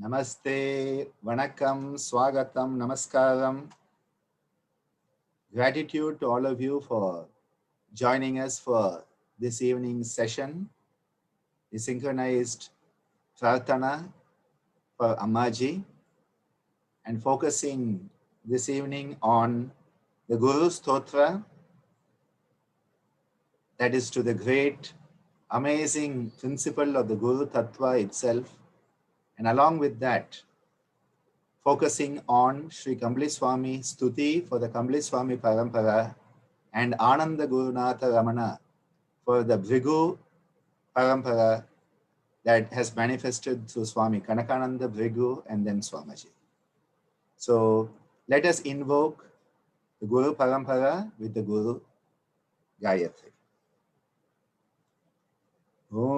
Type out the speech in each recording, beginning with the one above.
Namaste, Vanakkam, Swagatam, Namaskaram. Gratitude to all of you for joining us for this evening's session, the synchronized Prarthana for Ammaji, and focusing this evening on the Guru Stotra, that is to the great, amazing principle of the Guru Tattva itself, and along with that, focusing on Sri Kambli Swami Stuti for the Kambli Swami Parampara and Ananda Gurunatha Ramana for the Bhrigu Parampara that has manifested through Swami Kanakananda Bhrigu and then Swamiji. So let us invoke the Guru Parampara with the Guru Gayatri. Om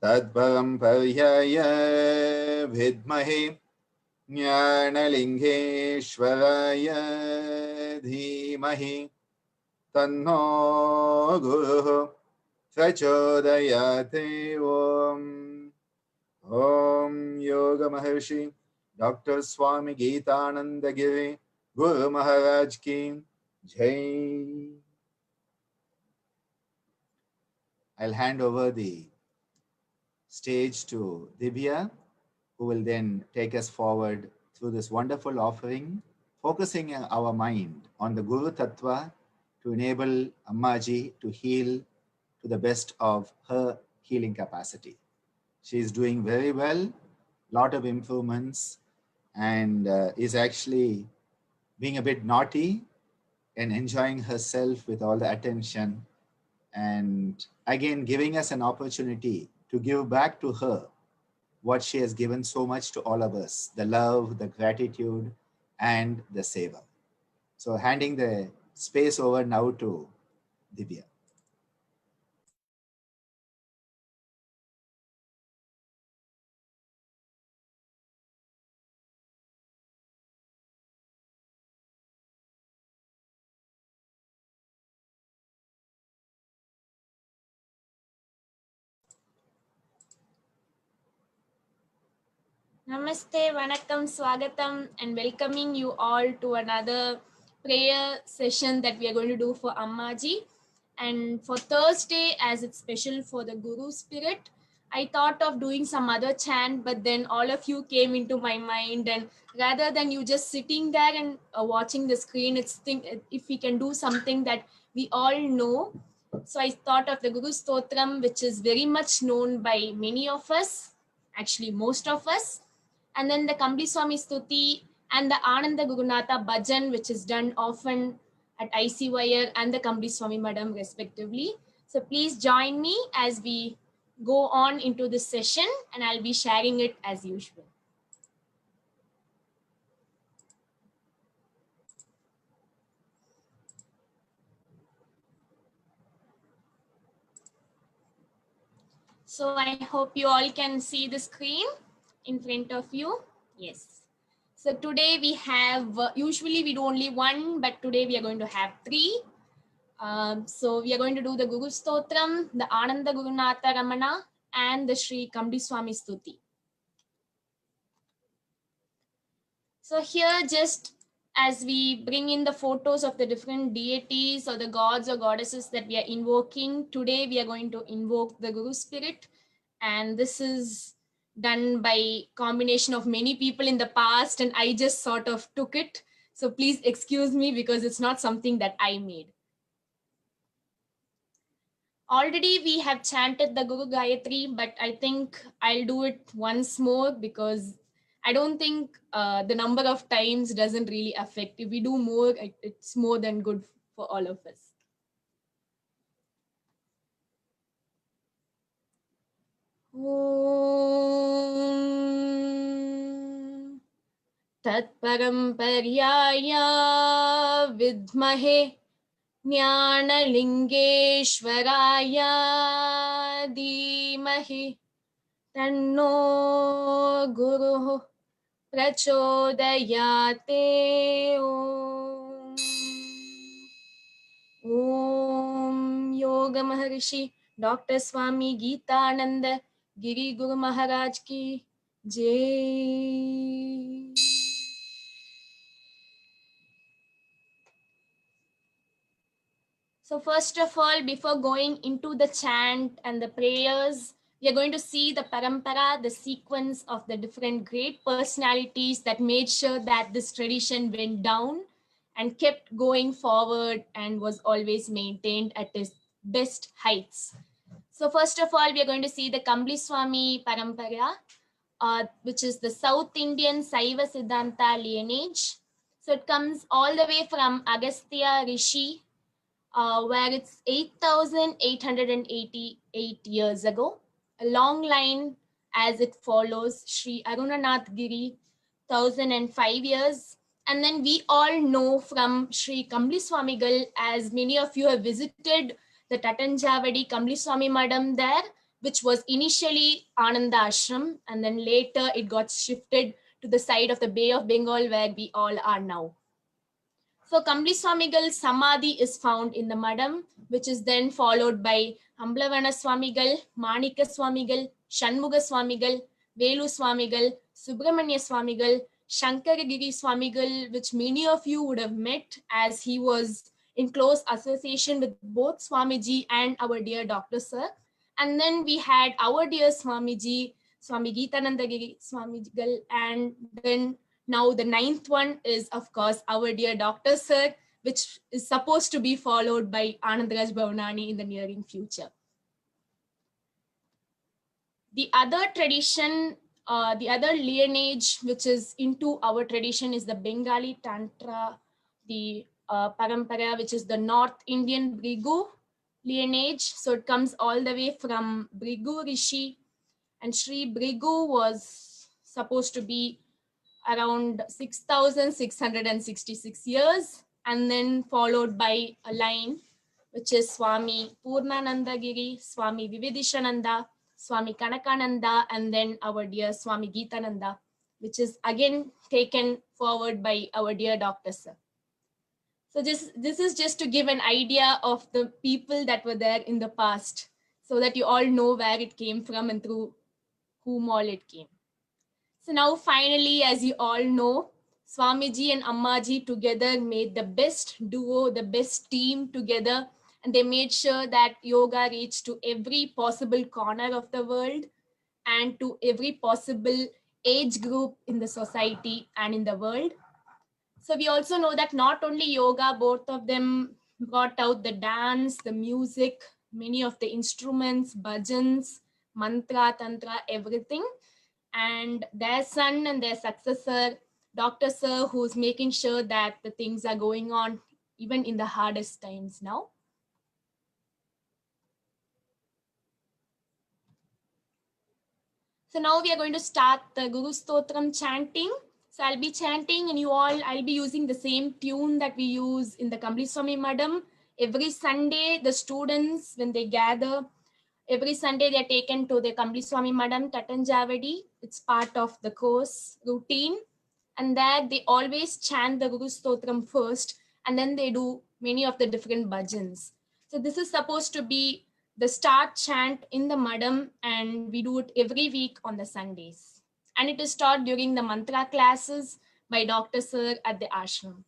Tad Paramparaya Vidmahe Jnanalingeshwaraya Dhimahi Tanno Guru Prachodayate. Om Yoga Maharshi Dr. Swami Geetananda Giri Guru Maharaj Ki Jai. I'll hand over the stage to Divya, who will then take us forward through this wonderful offering, focusing our mind on the Guru Tattva to enable Ammaji to heal to the best of her healing capacity. She is doing very well, lot of improvements, and is actually being a bit naughty and enjoying herself with all the attention, and again giving us an opportunity to give back to her what she has given so much to all of us, the love, the gratitude, and the seva. So handing the space over now to Divya. Namaste, Vanakkam, Swagatam, and welcoming you all to another prayer session that we are going to do for Ammaji. And for Thursday, as it's special for the Guru Spirit, I thought of doing some other chant, but then all of you came into my mind. And rather than you just sitting there and watching the screen, if we can do something that we all know. So I thought of the Guru Stotram, which is very much known by many of us, actually most of us. And then the Kambli Swami Stuti and the Ananda Gurunatha Bhajan, which is done often at ICYR and the Kambli Swami Madam respectively. So please join me as we go on into this session, and I'll be sharing it as usual. So I hope you all can see the screen in front of you. Yes. So today we have, usually we do only one, but today we are going to have three. So we are going to do the Guru Stotram, the Ananda Gurunatha Ramana, and the Sri Kambli Swami Stuti. So here, just as we bring in the photos of the different deities or the gods or goddesses that we are invoking, today we are going to invoke the Guru Spirit. And this is done by combination of many people in the past, and I just sort of took it. So please excuse me because it's not something that I made. Already we have chanted the Guru Gayatri, but I think I'll do it once more because I don't think the number of times doesn't really affect. If we do more, it's more than good for all of us. Om Tat Paramparyaya Vidmahe Jnanalingeshwaraya Dhimahi Tanno Guru Prachodayate. Om Yoga Maharishi Dr. Swami Geetananda Giri Guru Maharaj ki Jai. So first of all, before going into the chant and the prayers, we are going to see the parampara, the sequence of the different great personalities that made sure that this tradition went down and kept going forward and was always maintained at its best heights. So first of all, we are going to see the Kambli Swami parampara, which is the South Indian Saiva Siddhanta lineage. So it comes all the way from Agastya Rishi, where it's 8,888 years ago. A long line as it follows Sri Arunanath Giri, 1005 years. And then we all know from Sri Kambli Swamigal, as many of you have visited the Tatanjavadi Kambli Swami Madam there, which was initially Ananda Ashram, and then later it got shifted to the side of the Bay of Bengal where we all are now. So Kambli Swamigal Samadhi is found in the Madam, which is then followed by Amblavana Swamigal, Manika Swamigal, Shanmuga Swamigal, Velu Swamigal, Subramanya Swamigal, Shankaragiri Swamigal, which many of you would have met as he was in close association with both Swamiji and our dear Dr. Sir. And then we had our dear Swamiji, Swami Geetananda Giri Swamigal, and then now the ninth one is, of course, our dear Dr. Sir, which is supposed to be followed by Anandaraj Bhavanani in the nearing future. The other tradition, the other lineage which is into our tradition is the Bengali Tantra, the parampara, which is the North Indian Brigu lineage. So it comes all the way from Brigu Rishi, and Sri Brigu was supposed to be around 6,666 years, and then followed by a line which is Swami Purnananda Giri, Swami Vividishananda, Swami Kanakananda, and then our dear Swami Geetananda, which is again taken forward by our dear Dr. Sir. So this is just to give an idea of the people that were there in the past, so that you all know where it came from and through whom all it came. So now finally, as you all know, Swamiji and Ammaji together made the best duo, the best team together, and they made sure that yoga reached to every possible corner of the world and to every possible age group in the society and in the world. So we also know that not only yoga, both of them brought out the dance, the music, many of the instruments, bhajans, mantra, tantra, everything. And their son and their successor, Dr. Sir, who's making sure that the things are going on even in the hardest times now. So now we are going to start the Guru Stotram chanting. So I'll be chanting and I'll be using the same tune that we use in the Kambli Swami Madam. Every Sunday, the students, when they gather, every Sunday they're taken to the Kambli Swami Madam, Tatanjavadi. It's part of the course routine. And that they always chant the Guru Stotram first, and then they do many of the different bhajans. So this is supposed to be the start chant in the Madam, and we do it every week on the Sundays. And it is taught during the mantra classes by Dr. Sir at the ashram.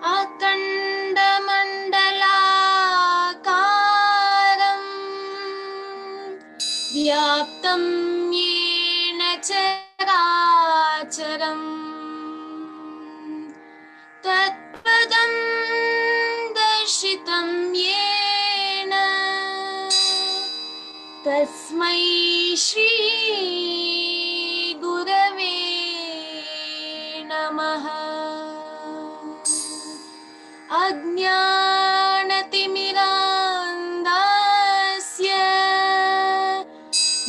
Akandamandalakaram Vyaptam yena characharam Tatpadam darshitam yena Tasmai Shri Gurave Namaha. Ajnanatimirandasya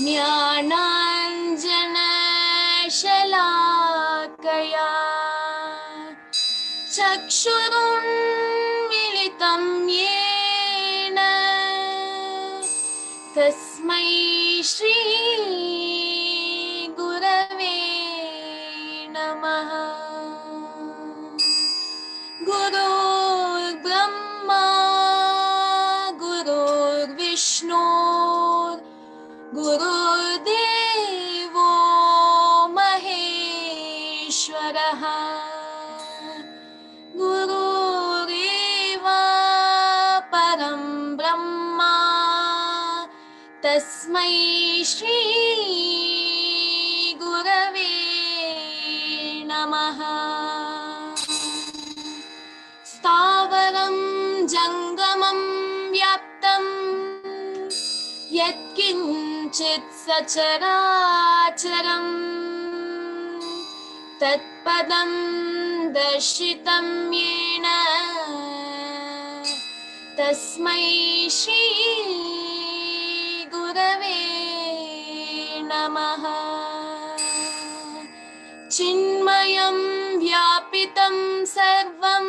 Jnananjana Shalakaya चक्षुरुन्मिलितं येन तस्मै श्री गुरवे नमः। गुरुर्ब्रह्मा गुरुर्विष्णु गुरुर्देवो महेश्वरः गुरुरेव परं ब्रह्मा तस्मै श्री गुरवे नमः। स्थावरं जङ्गमं व्याप्तं यत्किञ्चित् सचराचरं तत्पदं दर्शितं येन तस्मै श्री गुरवे नमः। चिन्मयं व्यापितं सर्वं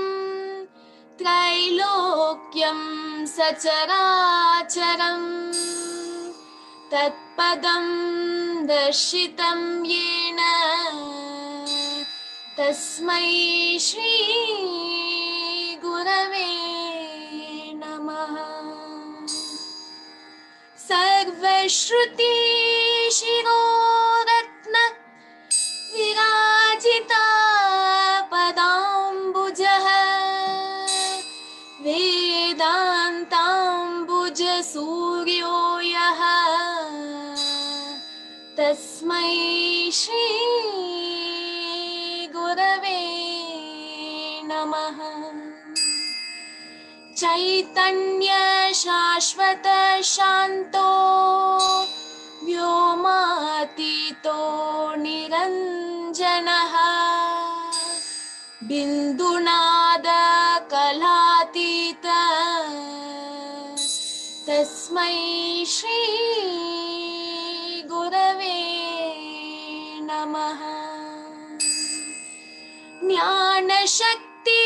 त्रैलोक्यं सचराचरं तत्पदं दर्शितं येन तस्मै श्री गुरवे नमः। सर्वश्रुति शिरोरत्न विराजिता पदाम्बुजः वेदान्ताम्बुज सूर्यो यः तस्मै श्री गुरवे नमः। चैतन्य शाश्वत शान्तो व्योमातीतो निरञ्जनः बिन्दुनाद कलातीत तस्मै श्री गुरवे नमः। ज्ञानशक्ति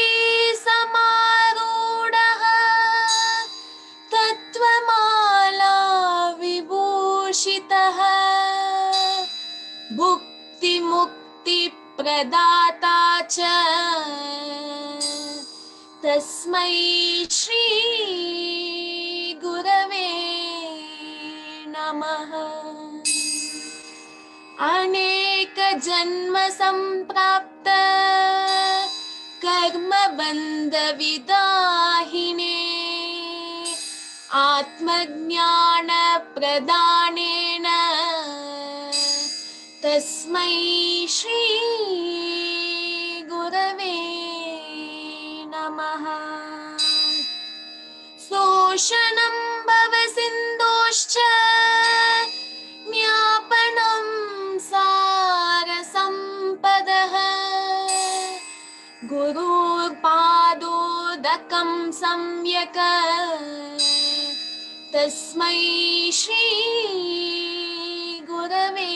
समारूढः तत्त्वमाला विभूषितः भुक्तिमुक्ति प्रदाता च तस्मै श्री गुरवे नमः। अनेक जन्म संप्राप्त कर्म बंध विदाहिने आत्मज्ञान प्रदानेन तस्मै श्री गुरवे नमः। शोषणं भवसिन्धोश्च ज्ञापनं सारसम्पदः गुरुर्पादोदकं सम्यक् तस्मै श्री गुरवे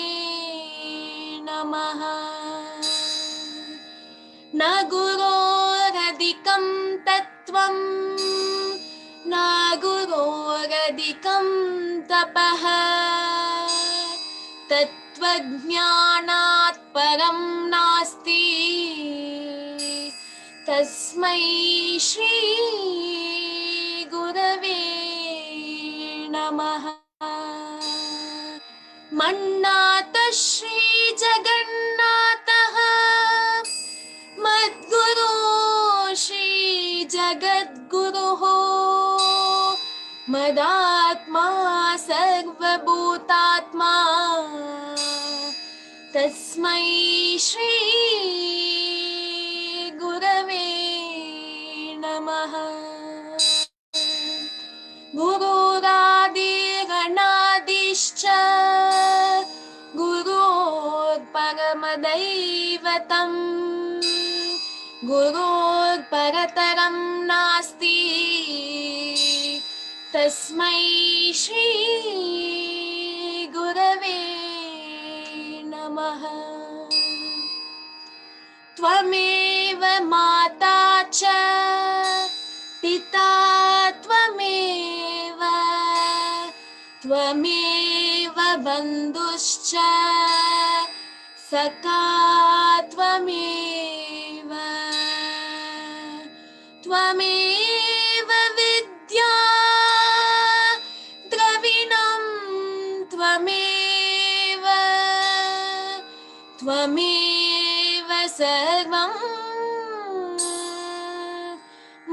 नमः। न गुरोरधिकं तत्त्वं न गुरोरधिकं तपः तत्त्वज्ञानात् परं नास्ति तस्मै श्री गुरवे नमः। मन्नाथ श्री जगन्नाथः मद्गुरो श्री जगद्गुरुः मदात्मा सर्वभूतात्मा तस्मै श्री गुरवे नमः। गुरुरादिगणादिश्च गुरोर्परमदैवतं गुरोर्परतरं नास्ति तस्मै श्री गुरवे नमः। त्वमेव माता च पिता त्वमेव त्वमेव बन्धुश्च सखा त्वमेव त्वमेव विद्या द्रविणं त्वमेव त्वमेव सर्वं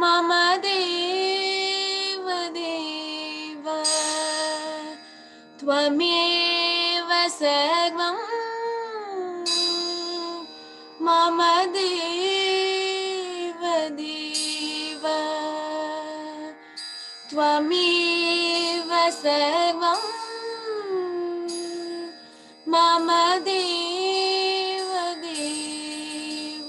मम देव देव त्वमेव सर्वं मम देव देव त्वमेव सर्वं मम देव देव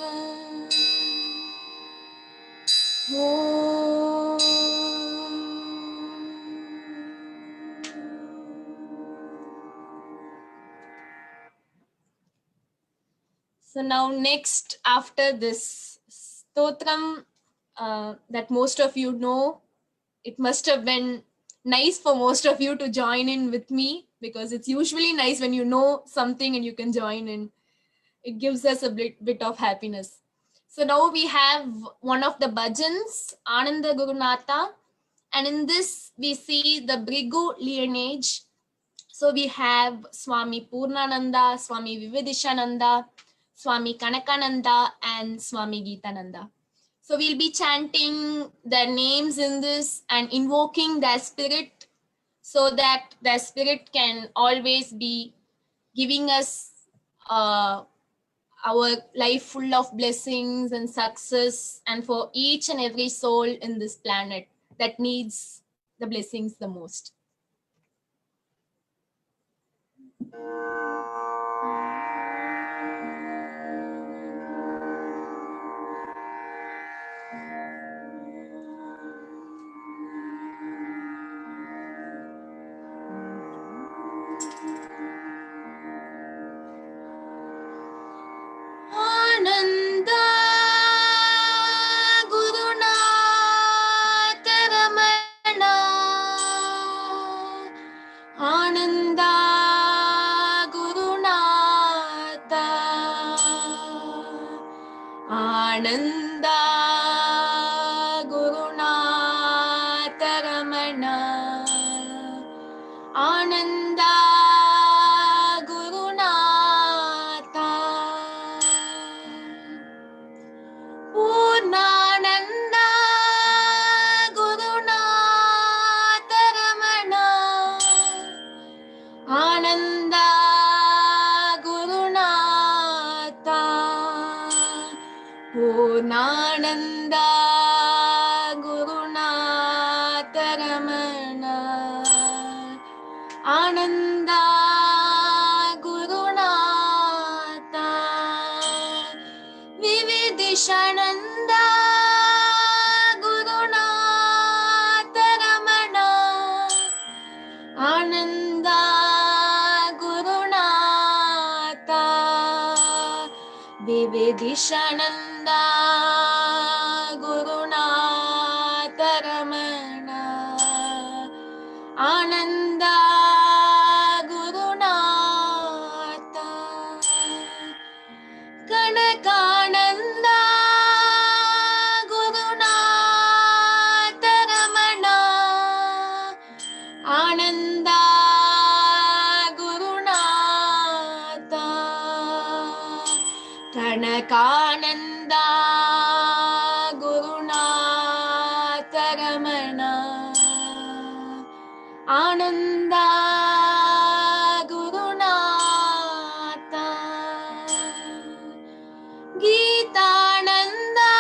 So now next, after this stotram that most of you know, it must have been nice for most of you to join in with me, because it's usually nice when you know something and you can join in. It gives us a bit of happiness. So now we have one of the bhajans, Ananda Gurunatha, and in this we see the Brigu lineage. So we have Swami Purnananda, Swami Vividishananda, Swami Kanakananda, and Swami Geetananda. So we'll be chanting their names in this and invoking their spirit, so that their spirit can always be giving us our life full of blessings and success, and for each and every soul in this planet that needs the blessings the most. Ananda Gurunatha Ramana, Ananda Gurunatha, Ananda Gurunatha Ramana, Ananda Gurunatha, Purnananda Gurunatha Ramana, Ananda Gurunatha, Purnananda Gurunatha Ramana, Ananda Gurunatha, Vividishananda Gurunatha Ramana, Ananda Gurunatha, Vividishananda Gurunatha Ramana, Ananda Gurunatha, Kanakananda Gurunatha Ramana, Ananda Gurunatha, Kanakananda Gurunatha Ramana, Ananda Gurunatha, Geetananda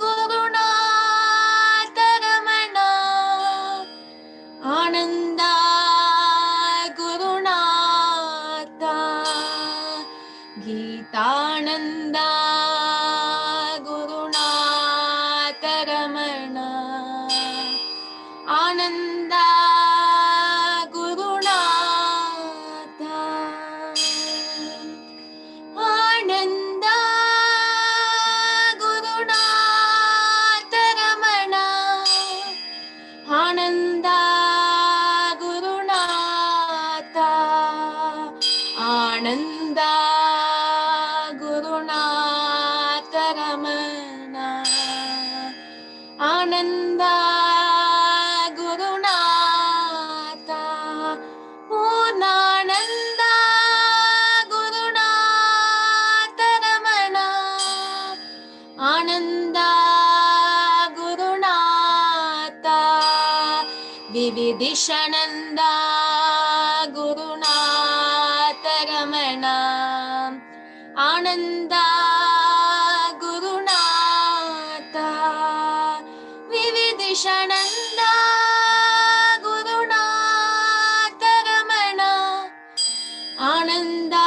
Gurunatha Ramana, Ananda Gurunatha, Geetananda Gurunatha Ramana, Ananda Gurunatha, Ananda Gurunatha विविदिशनन्दा Gurunath Ramana Ananda Gurunath विविदिशनन्दा Gurunath Ramana Ananda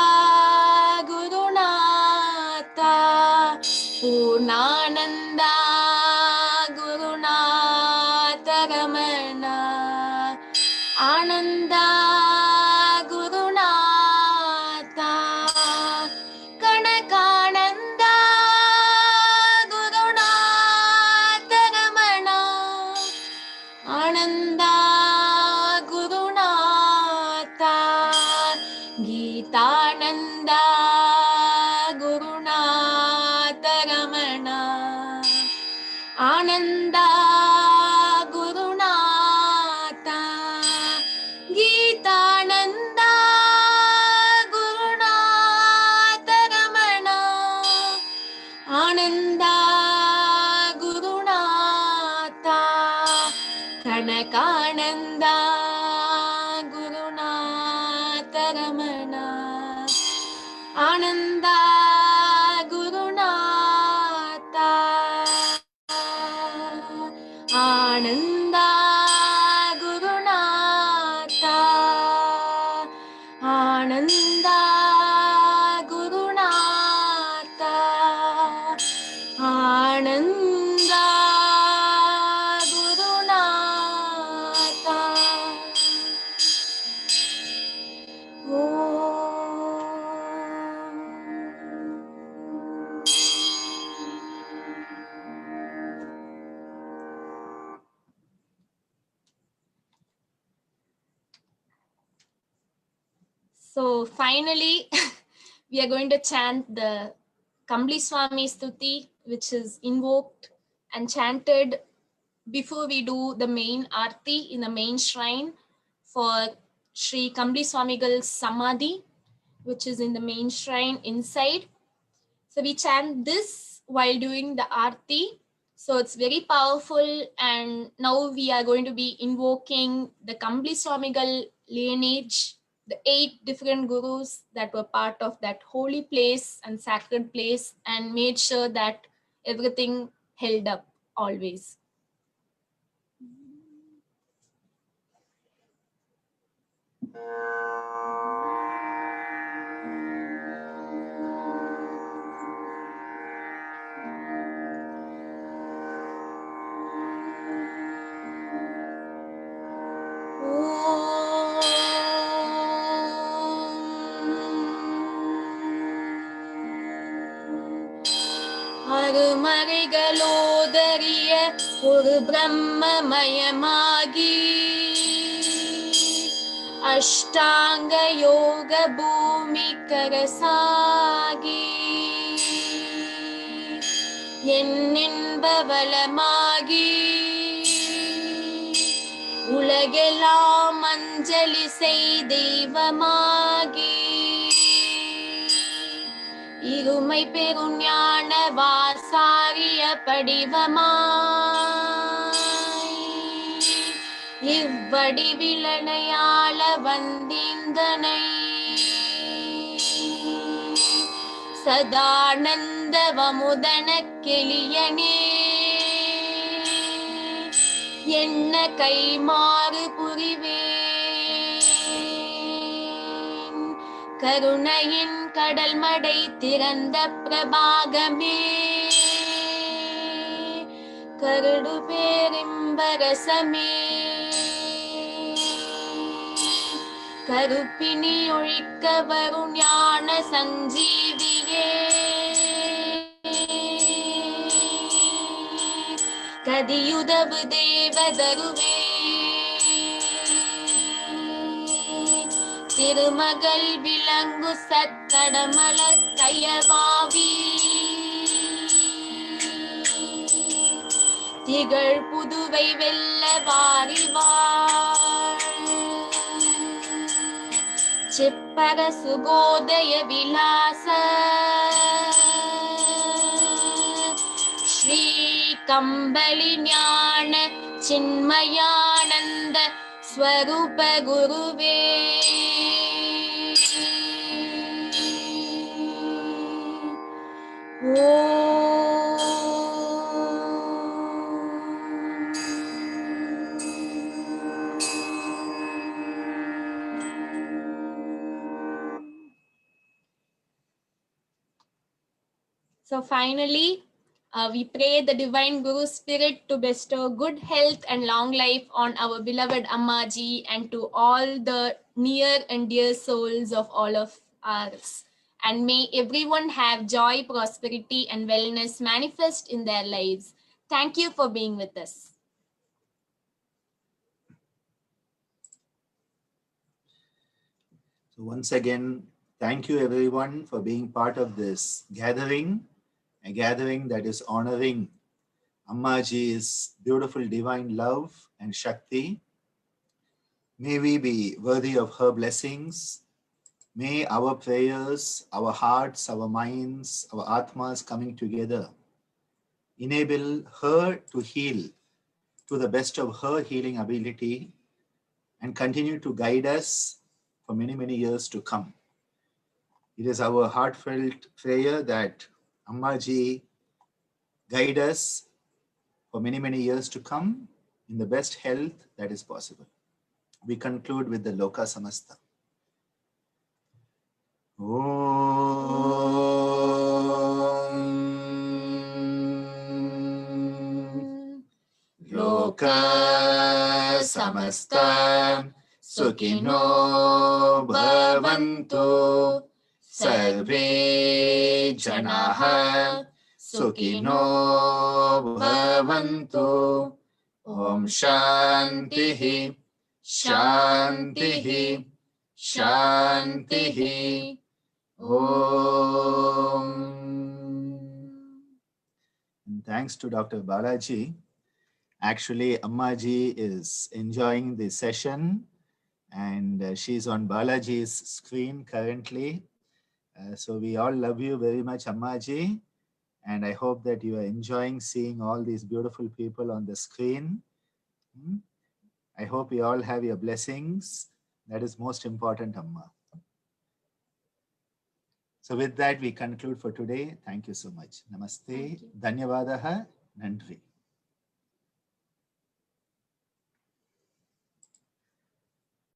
Gurunath पूर्णानन्दा Gurunath Ramana Ananda Gurunath कनकानन्दा Gurunath Ramana Ananda Gurunath गीतानन्दा Gurunath Ramana Ananda Gurunath गीतानन्दा Gurunath Ramana Ananda Gurunath कनकानन्दा Gurunath Ramana Ananda Gurunath Ananda Gurunath Ananda Gurunath Ananda Gurunath So finally, we are going to chant the Kambli Swami Stuti, which is invoked and chanted before we do the main Aarti in the main shrine for Sri Kambli Swamigal's Samadhi, which is in the main shrine inside. So we chant this while doing the Aarti. So it's very powerful, and now we are going to be invoking the Kambli Swamigal lineage, the 8 different gurus that were part of that holy place and sacred place and made sure that everything held up always. அருமறைகளோதரிய ஒரு பிரம்மமயமாகி அஷ்டாங்க யோக பூமி கரசாகி என்னின்பவளமாகி உலகெல்லாம் அஞ்சலி செய் தெய்வமாகி இருமை பெருஞான வாசாரிய படிவமாய் இவ்வடிவிலனையாள வந்திந்தனை சதானந்த வமுதன கிளியனே என்ன கைமாறு புரிவேன் கருணையின் கடல் மடை திறந்த பிரபாகமே கருடு பேரிம்பரசமே கருப்பினி ஒழிக்க வரும் ஞான சஞ்சீவியே கதியுதவு தேவதருவே திருமகள் விளங்கு சத்தடமல கையவாவி திகழ் புதுவை வெல்ல வாரிவாள் சிப்பர சுகோதய விலாச ஸ்ரீ கம்பளி ஞான சின்மயானந்த स्वरूप गुरुवे So finally, we pray the Divine Guru Spirit to bestow good health and long life on our beloved Ammaji and to all the near and dear souls of all of us. And may everyone have joy, prosperity, and wellness manifest in their lives. Thank you for being with us. So once again, thank you everyone for being part of this gathering, a gathering that is honoring Ammaji's beautiful divine love and Shakti. May we be worthy of her blessings. May our prayers, our hearts, our minds, our atmas coming together enable her to heal to the best of her healing ability and continue to guide us for many, many years to come. It is our heartfelt prayer that Ammaji guide us for many, many years to come in the best health that is possible. We conclude with the Loka Samasta. Om Loka Samasta Sukhino Bhavantu Sarve Janaha Sukhino Bhavantu Om Shantihi Shantihi Shantihi Om. And thanks to Dr. Balaji. Actually, Ammaji is enjoying the session and she's on Balaji's screen currently. So we all love you very much, Ammaji. And I hope that you are enjoying seeing all these beautiful people on the screen. I hope you all have your blessings. That is most important, Amma. So with that, we conclude for today. Thank you so much. Namaste. Dhanyavadaha. Nandri.